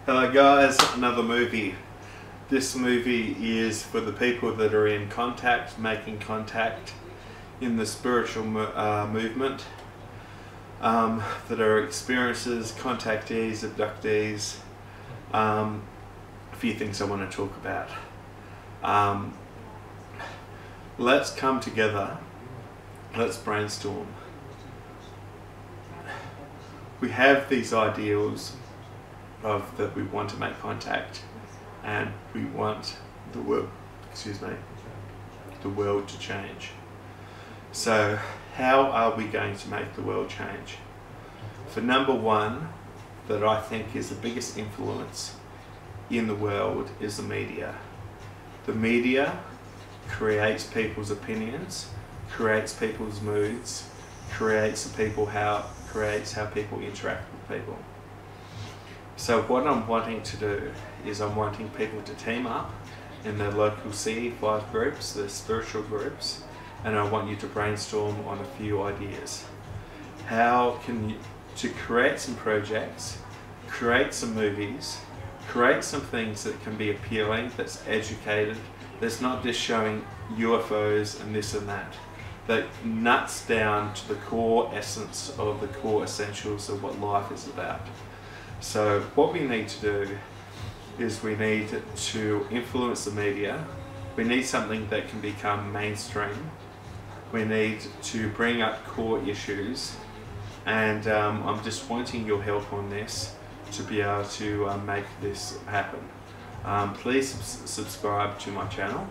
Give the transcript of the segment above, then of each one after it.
Hello guys, another movie. This movie is for the people that are in contact, making contact in the spiritual movement, that are experiencers, contactees, abductees, a few things I want to talk about. Let's come together, let's brainstorm. We have these ideals of that we want to make contact and we want the world, the world to change. So how are we going to make the world change? For number one, that I think is the biggest influence in the world is the media. The media creates people's opinions, creates people's moods, creates how people interact with people. So what I'm wanting to do is I'm wanting people to team up in their local CE-5 groups, their spiritual groups, and I want you to brainstorm on a few ideas. How can you, to create some projects, create some movies, create some things that can be appealing, that's educated, that's not just showing UFOs and this and that, that nuts down to the core essence of the core essentials of what life is about. So what we need to do is we need to influence the media. We need something that can become mainstream. We need to bring up core issues, and I'm just wanting your help on this to be able to make this happen. Please subscribe to my channel.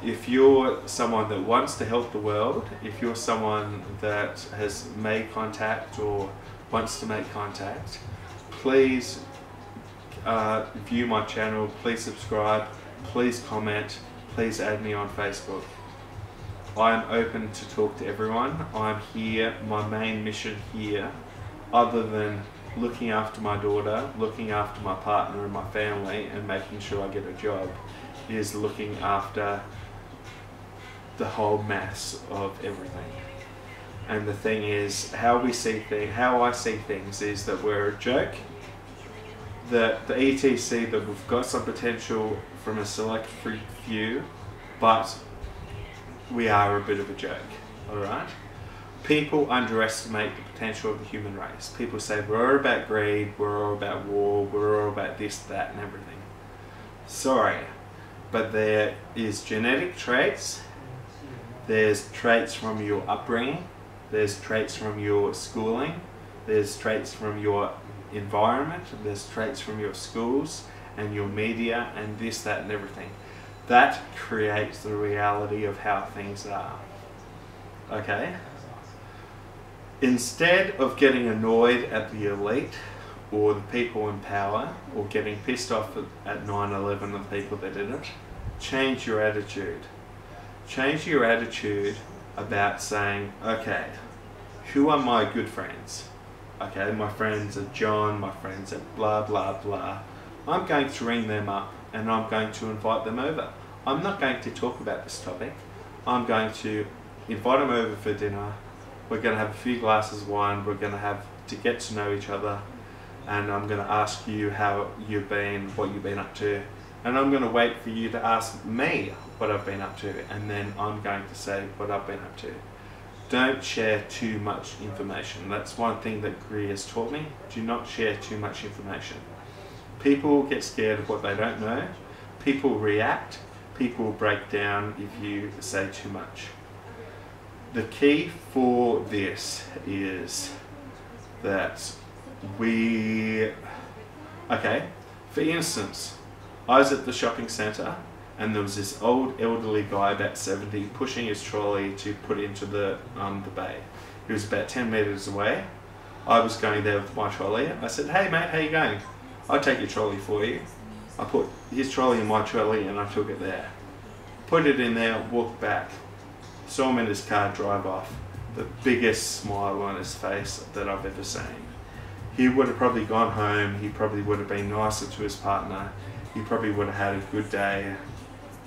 If you're someone that wants to help the world, if you're someone that has made contact or wants to make contact, please view my channel, please subscribe, please comment, please add me on Facebook. I'm open to talk to everyone. I'm here, my main mission here, other than looking after my daughter, looking after my partner and my family and making sure I get a job, is looking after the whole mass of everything. And the thing is, how I see things is that we're a joke, that the ETC, that we've got some potential from a select few, but we are a bit of a joke, alright? People underestimate the potential of the human race. People say we're all about greed, we're all about war, we're all about this, that and everything. Sorry, but there is genetic traits, there's traits from your upbringing, there's traits from your schooling, there's traits from your environment, there's traits from your schools and your media and this, that and everything. That creates the reality of how things are. Okay? Instead of getting annoyed at the elite or the people in power or getting pissed off at 9/11 and the people that did it, change your attitude. Change your attitude about saying, okay, who are my good friends? Okay, my friends are John, my friends are blah blah blah. I'm going to ring them up and I'm going to invite them over. I'm not going to talk about this topic. I'm going to invite them over for dinner. We're going to have a few glasses of wine. We're going to have to get to know each other, and I'm going to ask you how you've been, what you've been up to, and I'm going to wait for you to ask me what I've been up to, and then I'm going to say what I've been up to. Don't share too much information. That's one thing that Greer has taught me. Do not share too much information. People get scared of what they don't know. People react. People break down if you say too much. The key for this is that okay, for instance, I was at the shopping centre and there was this old elderly guy about 70 pushing his trolley to put into the bay. He was about 10 metres away. I was going there with my trolley. I said, hey mate, how you going? I'll take your trolley for you. I put his trolley in my trolley and I took it there. Put it in there, walked back. Saw him in his car drive off. The biggest smile on his face that I've ever seen. He would have probably gone home, he probably would have been nicer to his partner, he probably would have had a good day,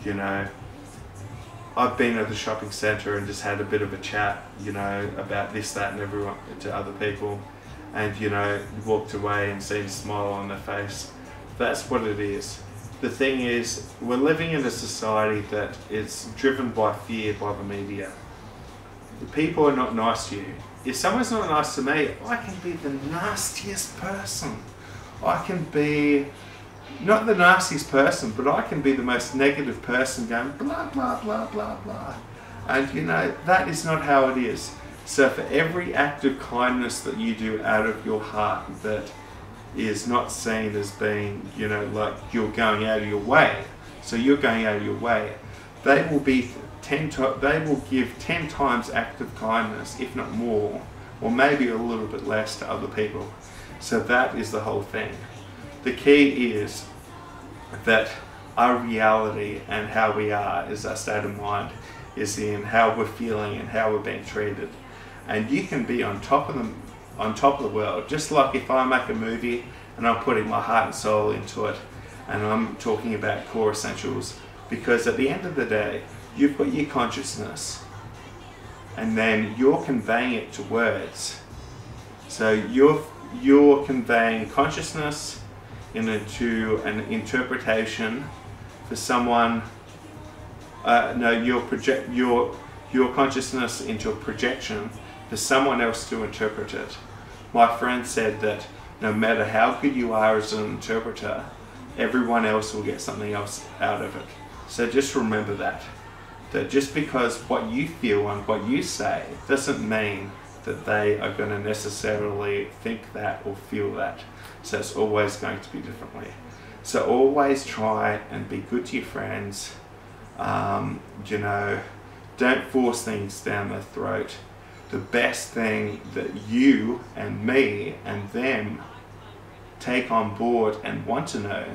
you know. I've been at the shopping centre and just had a bit of a chat, you know, about this, that and everyone to other people. and walked away and seen a smile on their face. That's what it is. The thing is, we're living in a society that is driven by fear by the media. The people are not nice to you. If someone's not nice to me, I can be the nastiest person. I can be not the nastiest person, but I can be the most negative person going blah, blah, blah, blah, blah. And that is not how it is. So for every act of kindness that you do out of your heart that is not seen as being, like you're going out of your way. So you're going out of your way. They will give 10 times act of kindness, if not more, or maybe a little bit less to other people. So that is the whole thing. The key is that our reality and how we are is our state of mind, is in how we're feeling and how we're being treated. And you can be on top of the world, just like if I make a movie and I'm putting my heart and soul into it, and I'm talking about core essentials, because at the end of the day, you've got your consciousness, and then you're conveying it to words. So you're conveying consciousness into an interpretation for someone. Your consciousness into a projection for someone else to interpret it. My friend said that no matter how good you are as an interpreter, everyone else will get something else out of it. So just remember that just because what you feel and what you say doesn't mean that they are going to necessarily think that or feel that. So it's always going to be differently. So always try and be good to your friends. Don't force things down their throat. The best thing that you and me and them take on board and want to know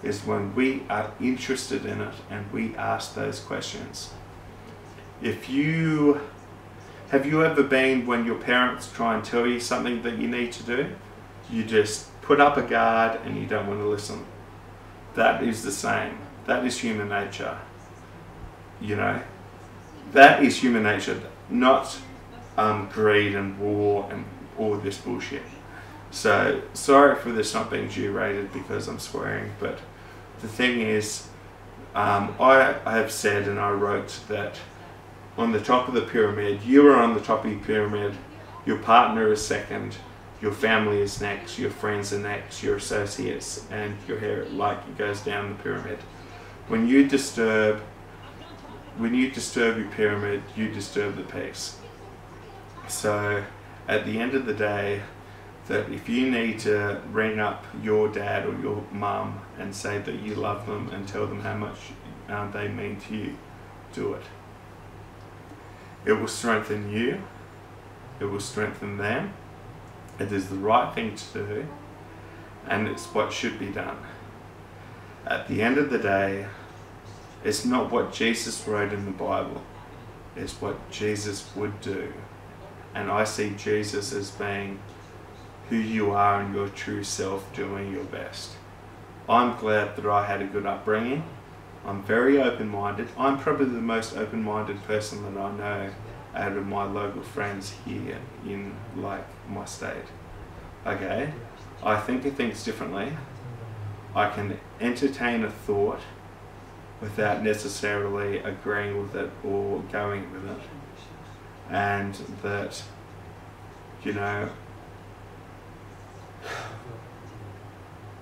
is when we are interested in it and we ask those questions. Have you ever been when your parents try and tell you something that you need to do? You just put up a guard and you don't want to listen. That is the same. That is human nature. That is human nature, not greed and war and all this bullshit. So sorry for this not being G-rated because I'm swearing, but the thing is, I have said and I wrote that on the top of the pyramid, you are on the top of your pyramid, your partner is second, your family is next, your friends are next, your associates, and your hair, it goes down the pyramid. When you disturb your pyramid, you disturb the peace. So at the end of the day, that if you need to ring up your dad or your mum and say that you love them and tell them how much they mean to you, do it. It will strengthen you. It will strengthen them. It is the right thing to do, and it's what should be done. At the end of the day, it's not what Jesus wrote in the Bible, it's what Jesus would do. And I see Jesus as being who you are and your true self, doing your best. I'm glad that I had a good upbringing. I'm very open-minded. I'm probably the most open-minded person that I know out of my local friends here in my state. Okay, I think of things differently. I can entertain a thought without necessarily agreeing with it or going with it. And that,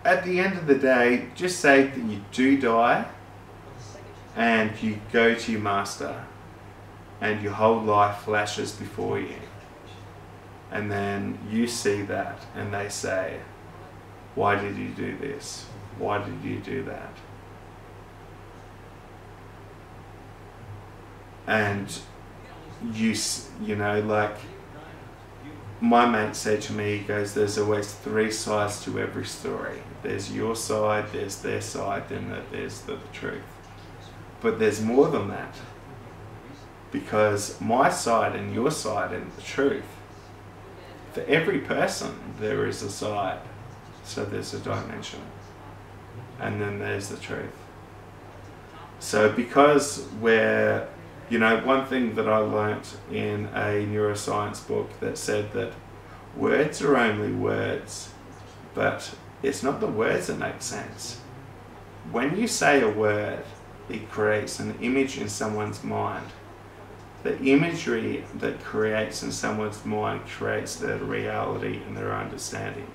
at the end of the day, just say that you do die and you go to your master and your whole life flashes before you. And then you see that and they say, why did you do this? Why did you do that? And my mate said to me, he goes, there's always 3 sides to every story. There's your side, there's their side, then there's the truth. But there's more than that. Because my side and your side and the truth, for every person there is a side. So there's a dimension. And then there's the truth. So because we're, one thing that I learnt in a neuroscience book that said that Words are only words, but it's not the words that make sense. When you say a word, it creates an image in someone's mind. The imagery that creates in someone's mind creates their reality and their understanding.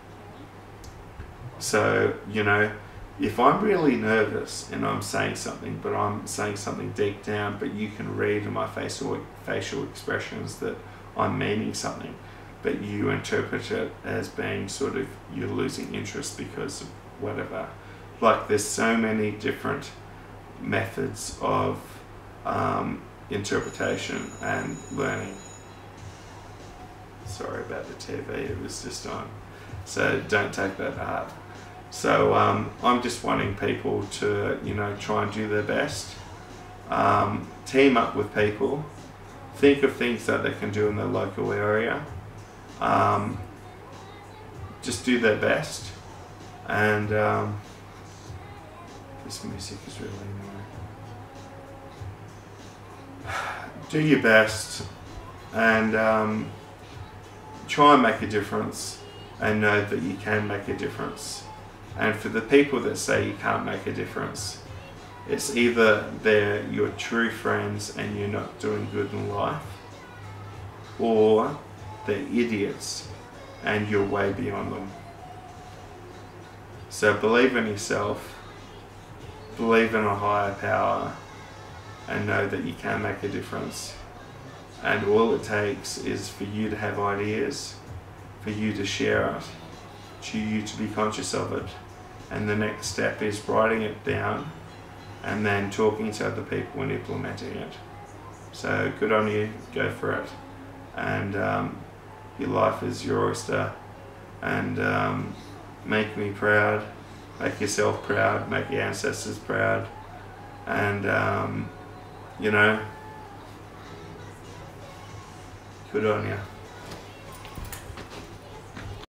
So, you know, if I'm really nervous and I'm saying something, but I'm saying something deep down, but you can read in my facial expressions that I'm meaning something, but you interpret it as being sort of, you're losing interest because of whatever. Like, there's so many different methods of interpretation and learning. Sorry about the TV, it was just on. So don't take that hard. So I'm just wanting people to, you know, try and do their best. Team up with people. Think of things that they can do in their local area. Just do their best. And this music is really annoying. Do your best and try and make a difference, and know that you can make a difference. And for the people that say you can't make a difference, it's either they're your true friends and you're not doing good in life, or they're idiots and you're way beyond them. So believe in yourself, believe in a higher power, and know that you can make a difference. And all it takes is for you to have ideas, for you to share it, for you to be conscious of it. And the next step is writing it down and then talking to other people and implementing it. So good on you, go for it. And your life is your oyster. And make me proud, make yourself proud, make your ancestors proud. And you know, good on you.